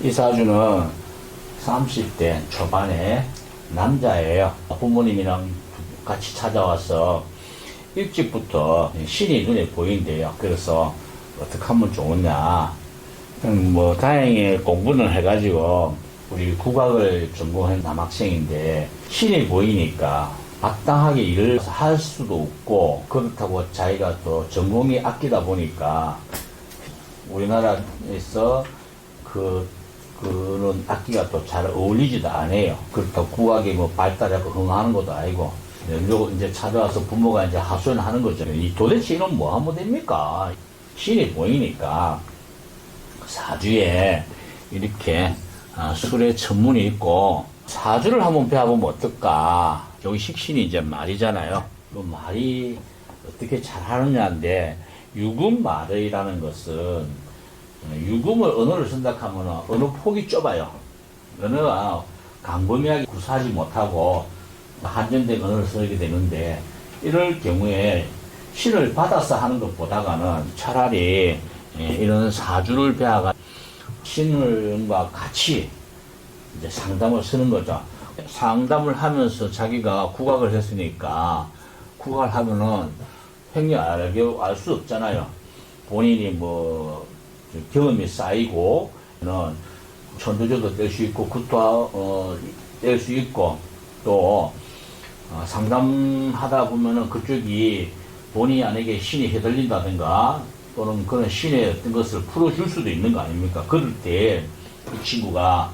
이 사주는 30대 초반에 남자예요. 부모님이랑 같이 찾아와서 일찍부터 신이 눈에 보인대요. 그래서 어떻게 하면 좋으냐. 뭐 다행히 공부는 해가지고 우리 국악을 전공한 남학생인데 신이 보이니까 마땅하게 일을 할 수도 없고, 그렇다고 자기가 또 전공이 악기다 보니까 우리나라에서 그런 악기가 또 잘 어울리지도 않아요. 그렇다고 국악이 뭐 발달하고 흥하는 것도 아니고. 요거 이제 찾아와서 부모가 이제 하소연하는 거죠. 이 도대체 이놈 뭐 하면 됩니까? 신이 보이니까 사주에 이렇게 술의 천문이 있고 사주를 한번 배워보면 어떨까? 여기 식신이 이제 말이잖아요. 그 말이 어떻게 잘하느냐인데, 유금말의라는 것은 유금을 언어를 쓴다 하면 언어 폭이 좁아요. 언어가 광범위하게 구사하지 못하고 한정된 언어를 쓰게 되는데, 이럴 경우에 신을 받아서 하는 것보다는 차라리 이런 사주를 배워가 신과 같이 이제 상담을 쓰는 거죠. 상담을 하면서 자기가 국악을 했으니까 국악을 하면은 행여 알 수 없잖아요. 본인이 뭐 경험이 쌓이고 천도저도 뗄 수 있고 굿도 뗄 수 있고, 또 상담하다 보면은 그쪽이 본의 아니게 신이 해들린다든가 또는 그런 신의 어떤 것을 풀어줄 수도 있는 거 아닙니까? 그럴 때 이 친구가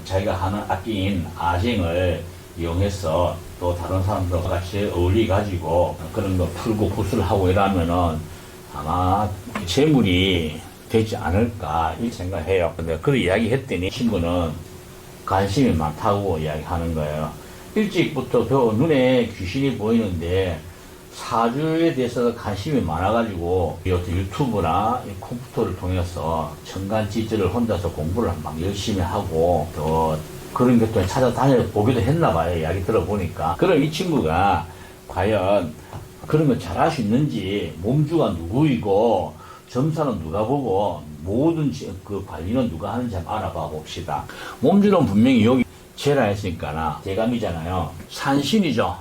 자기가 하는 악기인 아쟁을 이용해서 또 다른 사람들과 같이 어울려가지고 그런 거 풀고 구슬을 하고 이러면은 아마 재물이 되지 않을까 이 생각해요. 근데 그 이야기 했더니 친구는 관심이 많다고 이야기하는 거예요. 일찍부터 눈에 귀신이 보이는데 사주에 대해서 관심이 많아가지고 유튜브나 컴퓨터를 통해서 천간지지를 혼자서 공부를 막 열심히 하고 또 그런 것도 찾아다녀 보기도 했나봐요. 이야기 들어보니까. 그럼 이 친구가 과연 그런 걸 잘할 수 있는지, 몸주가 누구이고 점사는 누가 보고 모든 그 관리는 누가 하는지 한번 알아봐 봅시다. 몸주는 분명히 여기 제라 했으니까 대감이잖아요. 산신이죠.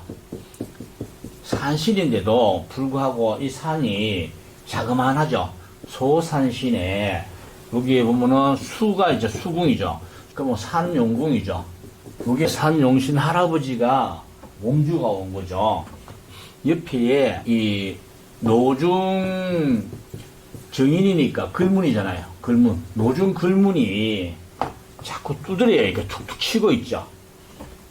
산신인데도 불구하고 이 산이 자그만하죠. 소산신에 여기에 보면은 수가 이제 수궁이죠. 그럼 산용궁이죠. 여기 산용신 할아버지가 몸주가 온 거죠. 옆에 이 노중 정인이니까 글문이잖아요. 글문. 노중 글문이 자꾸 두드려요. 이렇게 툭툭 치고 있죠.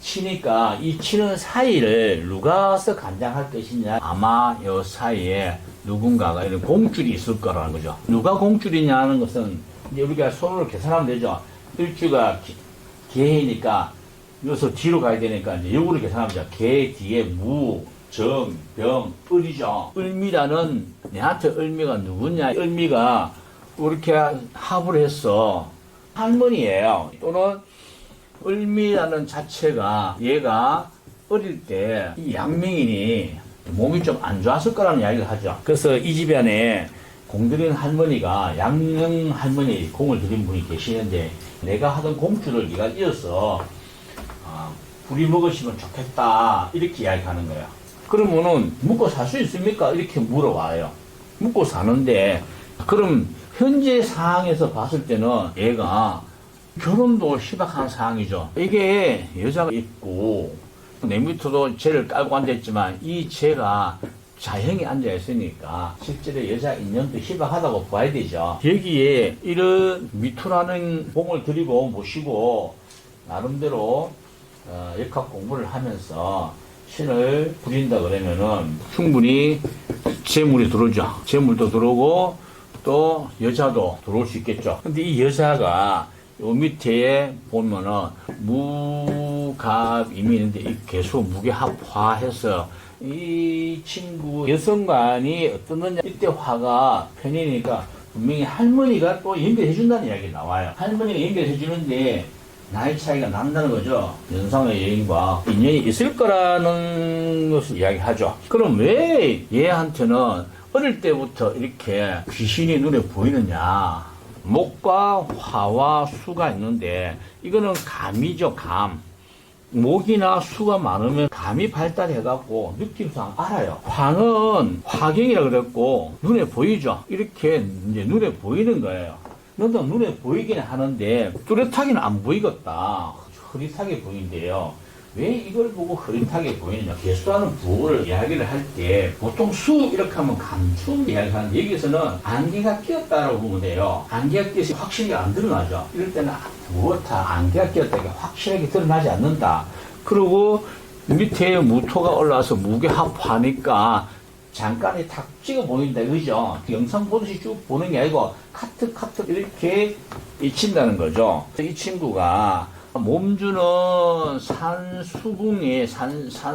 치니까 이 치는 사이를 누가 와서 간장할 것이냐. 아마 이 사이에 누군가가 이런 공줄이 있을 거라는 거죠. 누가 공줄이냐 하는 것은 이제 우리가 손으로 계산하면 되죠. 일주가 개이니까 여기서 뒤로 가야 되니까 이제 역으로 계산하면 개 뒤에 무, 정, 병, 을이죠. 을미라는 내한테 을미가 누구냐. 을미가 이렇게 합을 해서 할머니예요. 또는 을미라는 자체가 얘가 어릴 때 이 양명인이 몸이 좀 안 좋았을 거라는 이야기를 하죠. 그래서 이 집안에 공들인 할머니가 양명 할머니 공을 들인 분이 계시는데, 내가 하던 공주를 네가 이어서 부리 먹으시면 좋겠다 이렇게 이야기하는 거예요. 그러면은 묵고 살 수 있습니까? 이렇게 물어봐요. 묵고 사는데, 그럼 현재 상황에서 봤을 때는 얘가 결혼도 희박한 상황이죠. 이게 여자가 있고 내 밑으로 재를 깔고 앉아있지만 이 재가 자형이 앉아있으니까 실제로 여자 인연도 희박하다고 봐야 되죠. 여기에 이런 미투라는 공을 들이고 모시고 나름대로 역학 공부를 하면서 신을 부린다 그러면은 충분히 재물이 들어오죠. 재물도 들어오고 또 여자도 들어올 수 있겠죠. 근데 이 여자가 요 밑에 보면은 무갑임이 있는데 이 계속 무게합화해서 이 친구 여성관이 어떻느냐. 이때 화가 편이니까 분명히 할머니가 또 연결해준다는 이야기 나와요. 할머니가 연결해주는데 나이 차이가 난다는 거죠. 연상의 여인과 인연이 있을 거라는 것을 이야기하죠. 그럼 왜 얘한테는 어릴 때부터 이렇게 귀신이 눈에 보이느냐. 목과 화와 수가 있는데 이거는 감이죠. 감. 목이나 수가 많으면 감이 발달해갖고 느낌상 알아요. 화는 화경이라 그랬고 눈에 보이죠. 이렇게 이제 눈에 보이는 거예요. 너도 눈에 보이긴 하는데 뚜렷하게는 안 보이겠다. 흐릿하게 보인대요. 왜 이걸 보고 흐릿하게 보이느냐. 개수라는 부호를 이야기를 할 때 보통 수 이렇게 하면 감춘 이야기하는데 여기서는 안개가 끼었다라고 보면 돼요. 안개가 끼어서 확실히 안 드러나죠. 이럴 때는 무엇다 안개가 끼었다. 확실하게 드러나지 않는다. 그리고 밑에 무토가 올라와서 무게합하니까 잠깐에 탁 찍어 보인다. 그죠? 영상 보듯이 쭉 보는 게 아니고 카트 이렇게 잊힌다는 거죠. 이 친구가 몸주는 산수궁에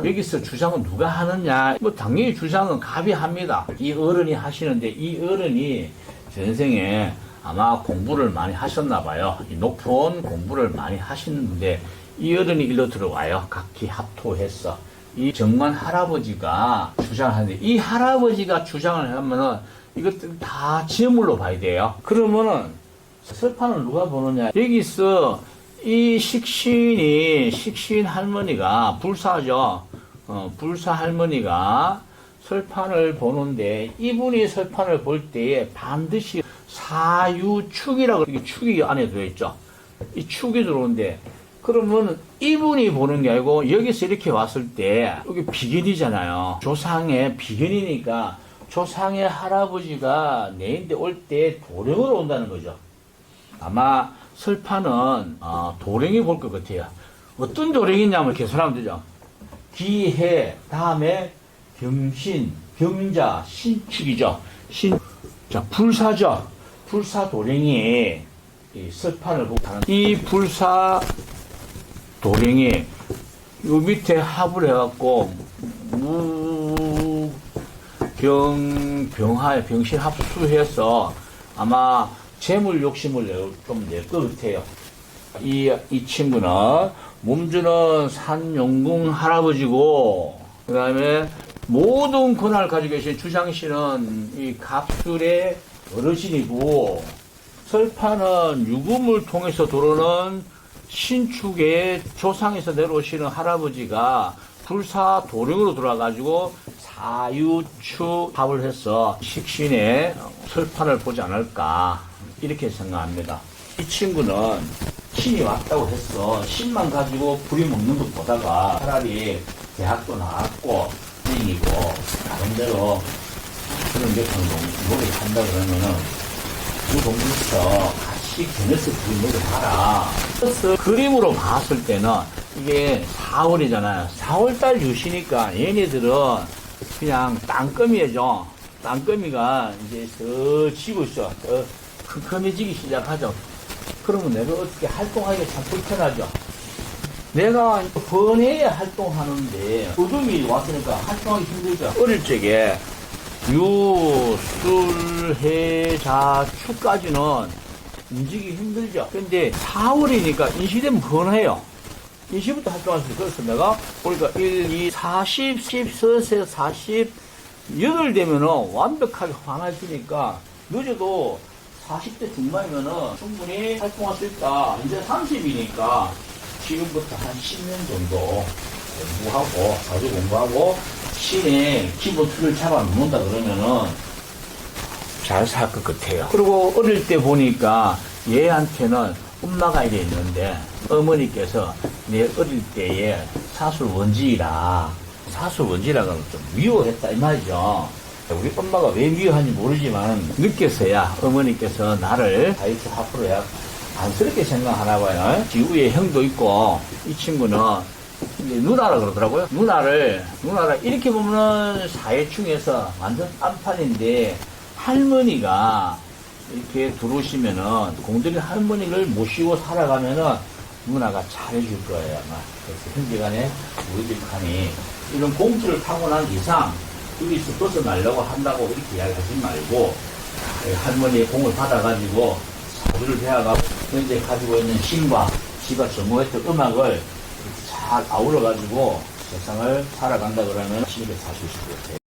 여기서 주장은 누가 하느냐? 뭐 당연히 주장은 갑이 합니다. 이 어른이 하시는데 이 어른이 전생에 아마 공부를 많이 하셨나 봐요. 높은 공부를 많이 하시는데 이 어른이 일로 들어와요. 각기 합토해서 이 정관 할아버지가 주장하는데 이 할아버지가 주장을 하면은 이것들 다 지물로 봐야 돼요. 그러면은 설판을 누가 보느냐? 여기서 이 식신 할머니가 불사죠. 불사 할머니가 설판을 보는데 이분이 설판을 볼 때에 반드시 사유축이라고 이게 축이 안에 들어있죠. 이 축이 들어오는데 그러면 이분이 보는 게 아니고 여기서 이렇게 왔을 때 여기 비견이잖아요. 조상의 비견이니까 조상의 할아버지가 내인데 올 때 도령으로 온다는 거죠. 아마 설판은 도령이 볼 것 같아요. 어떤 도령이냐면 계산하면 되죠. 기해 다음에 병신, 병자, 신축이죠. 자, 불사죠. 불사 도령이 이 설판을 보고 하는 이 불사 도령이 요 밑에 합을 해갖고 병하에 병신 합수해서 아마 재물 욕심을 좀 낼 것 같아요. 이 친구는 몸주는 산용궁 할아버지고, 그 다음에 모든 권한을 가지고 계신 주장씨는 이 갑술의 어르신이고, 설판은 유금을 통해서 들어오는 신축의 조상에서 내려오시는 할아버지가 불사 도령으로 들어와가지고 사유축 합을 해서 식신의 설판을 보지 않을까 이렇게 생각합니다. 이 친구는 신이 왔다고 해서 신만 가지고 부리 먹는 것 보다가 차라리 대학도 나왔고 땡이고 나름대로 그런 몇번 노력한다 그러면은 그 동부터 같이 견해서 부리 먹어봐라. 그래서 그림으로 봤을 때는 이게 4월이잖아요. 4월달 유시니까 얘네들은 그냥 땅거미죠. 땅거미가 이제 더 지고 있어. 더 큼큼해지기 시작하죠. 그러면 내가 어떻게 활동하기가 참 불편하죠. 내가 번해야 활동하는데 어둠이 왔으니까 활동하기 힘들죠. 어릴 적에 유, 술, 해, 자, 축까지는 움직이기 힘들죠. 근데 4월이니까 인시되면 번해요. 인시부터 활동할 수 있어요. 그래서 내가 보니까 1, 2, 40, 10, 40, 48 되면은 완벽하게 환해지니까 늦어도 40대 중반이면은 충분히 활동할 수 있다. 이제 30이니까 지금부터 한 10년 정도 공부하고, 자주 공부하고, 신의 기본 틀을 잡아 놓는다 그러면은 잘 살 것 같아요. 그리고 어릴 때 보니까 얘한테는 엄마가 이래 있는데 어머니께서 내 어릴 때에 사술원지라가 좀 미워했다 이 말이죠. 우리 엄마가 왜 미워하는지 모르지만 느껴서야 어머니께서 나를 다이어트 하프로 해야 안쓰럽게 생각하나 봐요. 지우에 형도 있고 이 친구는 누나라 그러더라고요. 누나를 이렇게 보면은 사회충에서 완전 딴판인데 할머니가 이렇게 들어오시면은 공들인 할머니를 모시고 살아가면은 누나가 잘해줄 거예요 아마. 그래서 현재간에 우리 집 칸이 이런 공주를 타고 난 이상 여기서 벗어나려고 한다고 이렇게 이야기하지 말고 할머니의 공을 받아가지고 사주를 배워가고 현재 가지고 있는 신과 지가 전무했던 음악을 잘 아우러가지고 세상을 살아간다 그러면 신입에 살 수 있을 것 같아요.